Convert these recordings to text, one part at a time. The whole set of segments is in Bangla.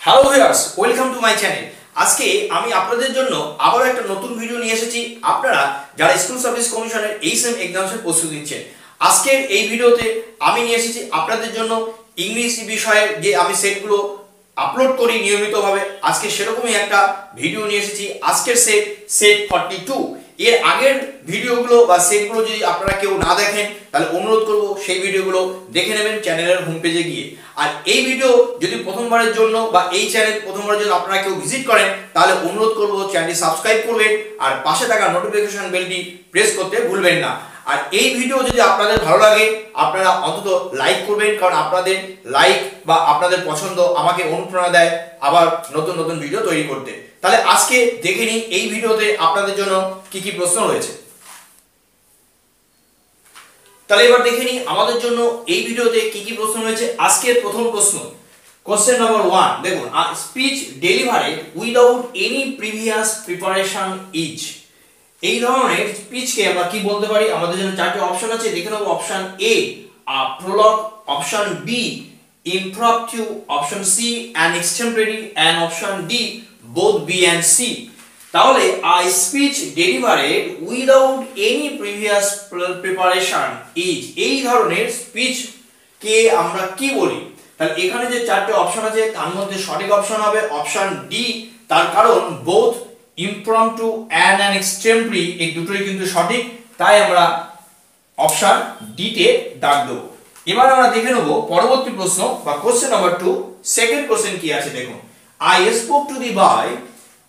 Hello viewers, welcome to my channel. আজকে আমি আপনাদের জন্য আবার একটা নতুন ভিডিও নিয়ে এসেছি। আপনারা যারা স্কুল সার্ভিস কমিশনের এই সেম এক্সামের প্রস্তুতি নিচ্ছেন, আজকের এই ভিডিওতে আমি নিয়ে এসেছি আপনাদের জন্য ইংলিশ বিষয়ের যে আমি সেটগুলো আপলোড করি নিয়মিতভাবে, আজকে সেরকমই একটা ভিডিও নিয়ে এসেছি। আজকের সেট 42। এর আগের ভিডিওগুলো বা সেটগুলো যদি আপনারা কেউ না দেখেন তাহলে অনুরোধ করব সেই ভিডিওগুলো দেখে নেবেন চ্যানেলের হোম পেজে গিয়ে। আর এই ভিডিও যদি প্রথমবারের জন্য বা এই চ্যানেল প্রথমবারের জন্য আপনারা কেউ ভিজিট করেন তাহলে অনুরোধ করব চ্যানেলটি সাবস্ক্রাইব করবেন আর পাশে থাকা নোটিফিকেশন বেলটি প্রেস করতে ভুলবেন না। আর এই ভিডিও যদি আপনাদের ভালো লাগে আপনারা অন্তত লাইক করবেন, কারণ আপনাদের লাইক বা আপনাদের পছন্দ আমাকে অনুপ্রেরণা দেয় আবার নতুন নতুন ভিডিও তৈরি করতে। তাহলে আজকে দেখে নিই এই ভিডিওতে আপনাদের জন্য কি কি প্রশ্ন রয়েছে। তাহলে এবার দেখে নিই আমাদের জন্য এই ভিডিওতে কি কি প্রশ্ন রয়েছে। আজকের প্রথম প্রশ্ন, কোশ্চেন নাম্বার 1, দেখুন, speech delivered without any previous preparation is. এই ধরনের স্পিচকে আমরা কি বলতে পারি? আমাদের জন্য চারটি অপশন আছে, দেখে নেব। Option A prologue, option B impromptu, option C an extemporary, and option D both B and C। তাহলে speech delivered without any previous preparation is, এই ধরনের স্পিচ কে আমরা কি বলি? তাহলে এখানে যে চারটি অপশন আছে তার মধ্যে সঠিক অপশন হবে অপশন ডি, তার কারণ both impromptu and an extemporary এই দুটোই কিন্তু সঠিক, তাই আমরা অপশন ডি তে দাগ দেব। এবার আমরা দেখে নেব পরবর্তী প্রশ্ন বা কোশ্চেন নাম্বার 2। সেকেন্ড কোশ্চেন কি আছে দেখুন, I spoke to the boy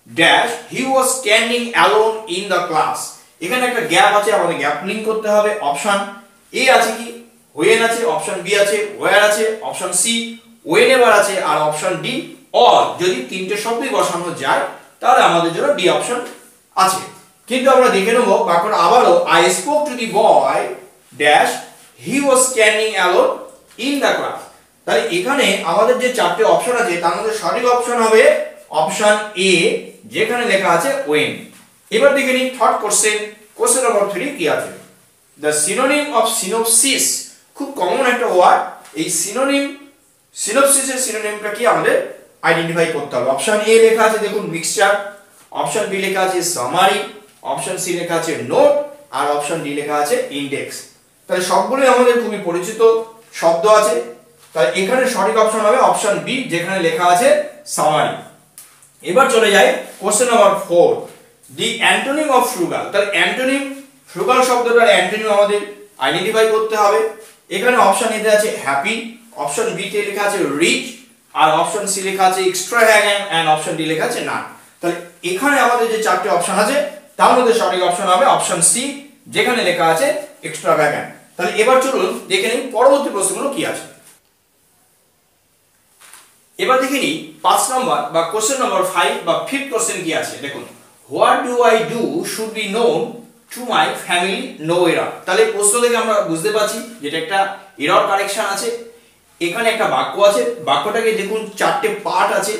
dash he was standing alone in the class। এখানে একটা গ্যাপ আছে, আমাদের গ্যাপ লিংক করতে হবে। অপশন এ আছে কি when আছে, অপশন বি আছে where আছে, অপশন সি whenever আছে, আর অপশন ডি all। যদি তিনটে শব্দই বসানো যায় তাহলে আমাদের জন্য ডি অপশন আছে। কিন্তু আমরা দেখে নেব বাক্যটা আবারও, I spoke to the boy dash he was standing alone in the class। তাহলে এখানে আমাদের যে চারটি অপশন আছে তার মধ্যে সঠিক অপশন হবে অপশন এ, যেখানে লেখা আছে when। এবার দেখে নিই থার্ড কোশ্চেন, কোশ্চেন নাম্বার 3 কি আছে। the synonym of synopsis, খুব কমন একটা ওয়ার্ড। এই সিনোপসিসের সিনোনিমটা কি আমাদের আইডেন্টিফাই করতে হবে। অপশন এ লেখা আছে দেখুন মিক্সচার, অপশন বি লেখা আছে সামারি, অপশন সি লেখা আছে নোট, আর অপশন ডি লেখা আছে ইন্ডেক্স। তাহলে সবগুলোই আমাদের খুবই পরিচিত শব্দ আছে, তাই এখানে সঠিক অপশন হবে অপশন বি, যেখানে লেখা আছে সামারি। এবার চলে যাই question number 4, the antonym of frugal. তাহলে অ্যান্টোনিম, ফ্রুগাল শব্দটার অ্যান্টোনিম আমাদের আইডেন্টিফাই করতে হবে। এখানে অপশন এতে আছে হ্যাপি, অপশন বি তে লেখা আছে রিচ, আর অপশন সি লেখা আছে এক্সট্রাভ্যাগান্ট, এন্ড অপশন ডি লেখা আছে না। তাহলে এখানে আমাদের যে চারটি অপশন আছে তার মধ্যে সঠিক অপশন হবে অপশন সি, যেখানে লেখা আছে এক্সট্রাভ্যাগান্ট। তাহলে এবার চলুন দেখে নিই পরবর্তী প্রশ্নগুলো কি আছে। এবার দেখে নিই 5 নম্বর বা কোশ্চেন নাম্বার 5 বা 5th কোশ্চেন কি আছে দেখুন, what do I do should be known to my family no error. তাহলে প্রশ্ন থেকে আমরা বুঝতে পারছি যেটা একটা এরর কারেকশন আছে। এখানে একটা বাক্য আছে, বাক্যটাকে দেখুন চারটে পার্ট আছে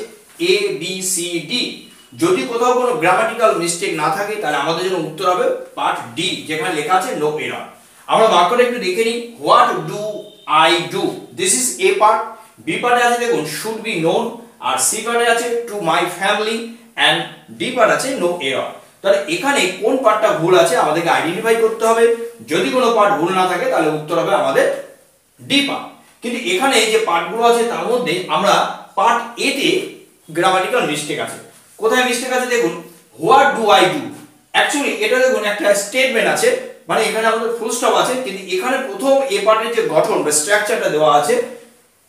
এ বি সি ডি। যদি কোথাও কোনো গ্রামাটিক্যাল মিস্টেক না থাকে তাহলে আমাদের জন্য উত্তর হবে পার্ট ডি, যেখানে লেখা আছে নো এরর। আমরা বাক্যটা একটু দেখে নিই, what do I do, this is A part. B পার্টে আছে দেখুন শুড বি নোন, আর সি পার্টে আছে to my family, and D part আছে নো এরর। তাহলে এখানে কোন পার্টটা ভুল আছে আমাদেরকে আইডেন্টিফাই করতে হবে। যদি কোনো পার্ট ভুল না থাকে তাহলে উত্তর হবে আমাদের ডি পার্ট। কিন্তু এখানে যে পার্টগুলো আছে তার মধ্যে আমরা পার্ট এ তে গ্রামাটিক্যাল মিস্টেক আছে। কোথায় মিস্টেক আছে দেখুন, what do I do, actually এটা দেখুন একটা স্টেটমেন্ট আছে, মানে এখানে আমাদের ফুল স্টপ আছে, কিন্তু এখানে প্রথম এ পার্টের যে গঠন বা স্ট্রাকচারটা দেওয়া আছে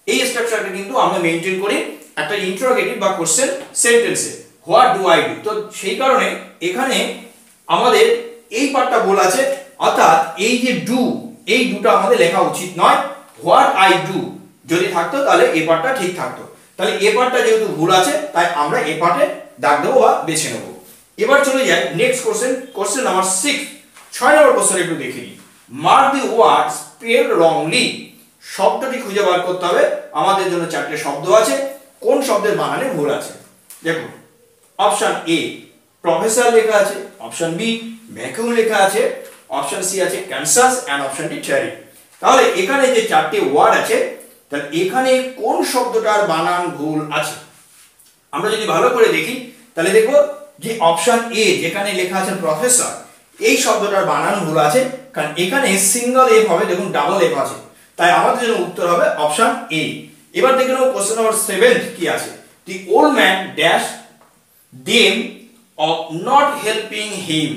এই স্ট্রাকচারটা কিন্তু আমরা মেইনটেইন করি একটা ইন্টারোগেটিভ বা কোশ্চেন সেন্টেন্সে, হোয়াট ডু আই ডু। তো সেই কারণে এখানে আমাদের এই পার্টটা ভুল আছে, অর্থাৎ এই যে ডু, এই দুটো আমাদের লেখা উচিত নয়। হোয়াট আই ডু যদি থাকতো তাহলে এই পার্টটা ঠিক থাকতো। তাহলে এই পার্টটা যেহেতু ভুল আছে তাই আমরা এই পার্টে দাগ দেবো বা বেছে নেব। এবার চলে যাই নেক্সট কোশ্চেন, কোশ্চেন নাম্বার 6, 6 নম্বর কোশ্চেন একটু দেখে নিই। Mark the word spelled wrongly, শব্দটি খুঁজে বার করতে হবে। আমাদের জন্য চারটে শব্দ আছে, কোন শব্দের বানানে ভুল আছে দেখুন। অপশন এ প্রফেসর লেখা আছে, অপশন বি ভ্যাকুয়াম লেখা আছে, অপশন সি আছে Kansas, and option D cherry. তাহলে এখানে যে চারটি ওয়ার্ড আছে তাহলে এখানে কোন শব্দটার বানান ভুল আছে আমরা যদি ভালো করে দেখি তাহলে দেখব যে অপশন এ যেখানে লেখা আছে প্রফেসর, এই শব্দটার বানান ভুল আছে, কারণ এখানে সিঙ্গেল এফ হবে, দেখুন ডাবল এফ আছে, তাই আমাদের জন্য উত্তর হবে অপশন এ। এবার দেখে নেব কোশ্চেন নাম্বার 7 কি আছে। The old man dash them of not helping him.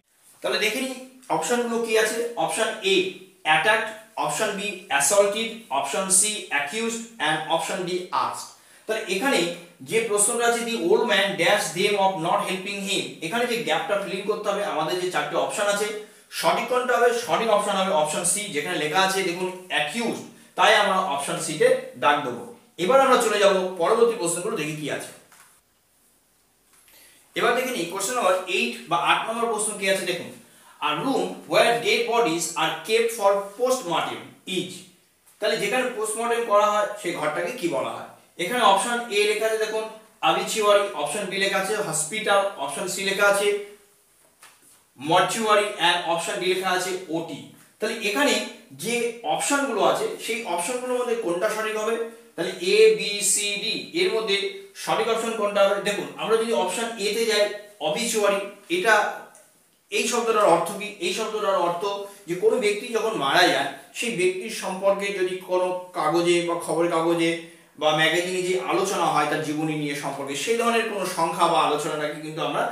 তাহলে দেখে নিই অপশনগুলো কি আছে। Option A attacked, option B assaulted, option C accused and option D asked. তাহলে এখানে যে প্রশ্নটা আছে the old man dash them of not helping him, এখানে যে গ্যাপটা ফিলিং করতে হবে, আমাদের যে চারটি অপশন আছে সঠিক কোনটা হবে, সঠিক অপশন হবে অপশন সি যেখানে লেখা আছে দেখুন অ্যাকিউজড, তাই আমরা অপশন সি তে দাগ দেবো। এবার আমরা চলে যাব পরবর্তী প্রশ্নগুলো দেখি কি আছে। এবার দেখে নিই কোশ্চেন নাম্বার 8 বা 8 নম্বর প্রশ্ন কি আছে দেখুন। A room where dead bodies are kept for postmortem is, তাহলে যেখানে পোস্টমর্টেম করা হয় সেই ঘরটাকে কি বলা হয়। এখানে অপশন এ লেখা আছে দেখুন অবিচুয়ারি, অপশন বি লেখা আছে হসপিটাল, অপশন সি লেখা আছে মর্চুয়ারি এন্ড অপশন ডি লেখা আছে ওটি। তাহলে এখানে যে অপশনগুলো আছে সেই অপশনগুলোর মধ্যে কোনটা সঠিক হবে, তাহলে এ বি সি ডি এর মধ্যে সঠিক অপশন কোনটা হবে। দেখুন আমরা যদি অপশন এ তে যাই অবিচুয়ারি, এটা এই শব্দটার অর্থ কি, এই শব্দটার অর্থ যে কোনো ব্যক্তি যখন মারা যায় সেই ব্যক্তির সম্পর্কে যদি কোনো কাগজে বা খবরের কাগজে বা ম্যাগাজিনে যে আলোচনা হয় তার জীবনী নিয়ে সম্পর্কে, সেই ধরনের কোনো সংখ্যা বা আলোচনাটাকে কিন্তু আমরা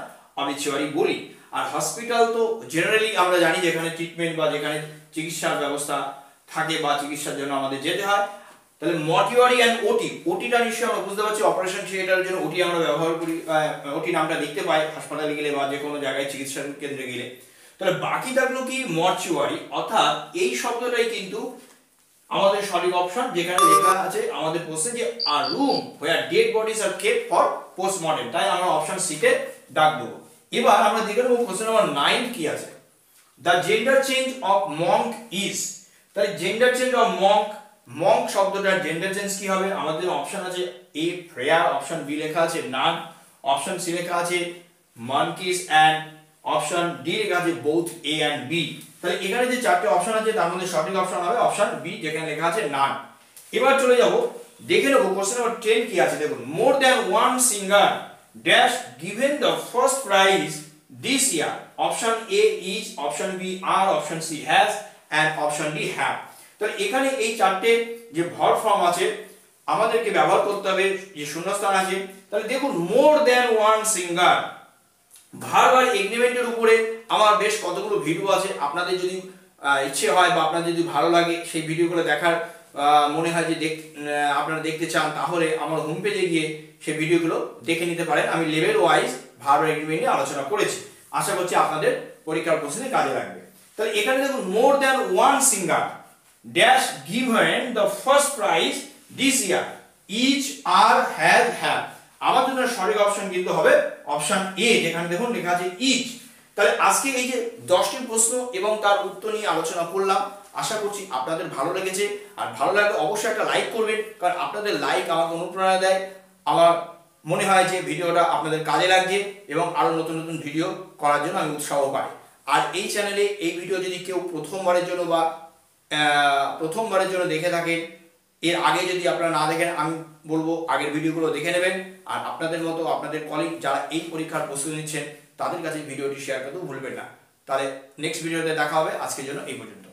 অবিচুয়ারি বলি। আর হসপিটাল তো জেনারেলি আমরা জানি যেখানে ট্রিটমেন্ট বা যেখানে চিকিৎসার ব্যবস্থা থাকে বা চিকিৎসার জন্য আমাদের যেতে হয়। তাহলে মর্চুয়ারি এন্ড ওটি, ওটিটা নিশ্চয়ই আমরা বুঝতে পারছি অপারেশন থিয়েটারের জন্য ওটি আমরা ব্যবহার করি, ওটি নামটা দেখতে পাই হাসপাতালে গেলে বা যে কোনো জায়গায় চিকিৎসা কেন্দ্রে গেলে। তাহলে বাকি থাকলো কি মর্চুয়ারি, অর্থাৎ এই শব্দটাই কিন্তু আমাদের সঠিক অপশন যেখানে লেখা আছে আমাদের প্রশ্নে যে a room where dead bodies are kept for postmortem, তাই আমরা অপশন সি তে দাগ দেব। এবার আমরা দেখে নেব কোশ্চেন নাম্বার 9 কি আছে। The gender change of monk is, তাই gender change of monk, monk শব্দটার জেন্ডার চেঞ্জ কি হবে, আমাদের অপশন আছে এ প্রেয়ার, অপশন বি লেখা আছে নান, অপশন সি লেখা আছে মনকিস এন্ড অপশন ডি লেখা আছে বোথ এ এন্ড বি। তাহলে এখানে যে চারটি অপশন আছে তার মধ্যে সঠিক অপশন হবে অপশন বি যেখানে লেখা আছে নান। এবার চলে যাব দেখে নেব কোশ্চেন নাম্বার 10 কি আছে দেখুন। More than one singer dash given the first prize this year, option A is, option B are, option C has and option D have. তাহলে এখানে এই চারটে যে ভার্ব ফর্ম আছে আমাদেরকে ব্যবহার করতে হবে, যে শূন্যস্থান আছে। তাহলে দেখুন more than one singular, verb আর এগ্রিমেন্টের উপরে আমার বেশ কতগুলো ভিডিও আছে, আপনাদের যদি ইচ্ছে হয় বা আপনাদের যদি ভালো লাগে সেই ভিডিওগুলো দেখার মনে হয় যে আপনারা দেখতে চান, তাহলে আমার হোম পেজে গিয়ে সেই ভিডিওগুলো দেখে নিতে পারেন। আমি লেভেল ওয়াইজ ভার্ব আর এগ্রিমেন্ট নিয়ে আলোচনা করেছি, আশা করছি আপনাদের পরীক্ষার প্রশ্নে কাজে লাগবে। তাহলে এখানে দেখুন more than one singer dash given the first prize this year is are has have, আমার জন্য সঠিক অপশন কিন্তু হবে অপশন এ যেখানে দেখুন লেখা আছে ইচ। তাহলে আজকে এই যে 10টি প্রশ্ন এবং তার উত্তর নিয়ে আলোচনা করলাম, আশা করছি আপনাদের ভালো লেগেছে। আর ভালো লাগলে অবশ্যই একটা লাইক করবেন, কারণ আপনাদের লাইক আমাকে অনুপ্রেরণা দেয়, আমার মনে হয় যে ভিডিওটা আপনাদের কাজে লাগছে এবং আরো নতুন নতুন ভিডিও করার জন্য আমি উৎসাহ পাই। আর এই চ্যানেলে এই ভিডিও যদি কেউ প্রথমবারের জন্য দেখে থাকেন, এর আগে যদি আপনারা না দেখেন আমি বলবো আগের ভিডিওগুলো দেখে নেবেন। আর আপনাদের মতো আপনাদের কলিগ যারা এই পরীক্ষার প্রস্তুতি নিচ্ছেন তাদের কাছে ভিডিওটি শেয়ার করতে ভুলবেন না। তাহলে নেক্সট ভিডিওতে দেখা হবে, আজকের জন্য এই পর্যন্ত।